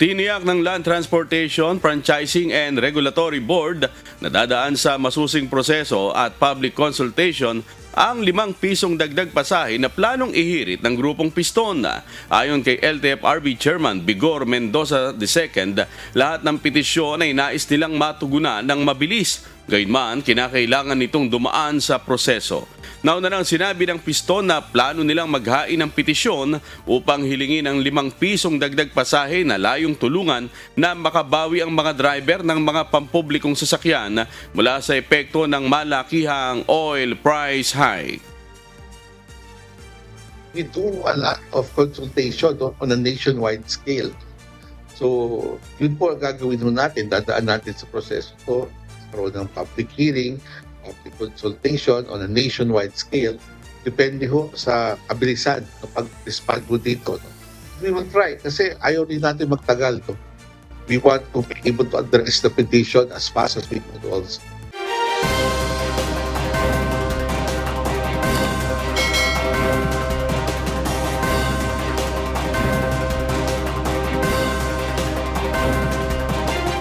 Tiniyak ng Land Transportation, Franchising and Regulatory Board na dadaan sa masusing proseso at public consultation ang 5 pisong dagdag pasahe na planong ihirit ng grupong Piston. Ayon kay LTFRB Chairman Bigor Mendoza II, lahat ng petisyon ay nais nilang matugunan ng mabilis. Gayunman, kinakailangan nitong dumaan sa proseso. Nauna nang sinabi ng Piston na plano nilang maghain ng petisyon upang hilingin ang 5 pisong dagdag pasahe na layong tulungan na makabawi ang mga driver ng mga pampublikong sasakyan mula sa epekto ng malakihang oil price hike. We do a lot of consultation on a nationwide scale. So, yun po ang gagawin natin, dadaan natin sa proseso ko, karoon ng public hearing, public consultation on a nationwide scale, depende ho sa kabilisan ng pag-respond mo dito. No? We will try kasi ayaw rin natin magtagal. No? We want to be able to address the petition as fast as we could also.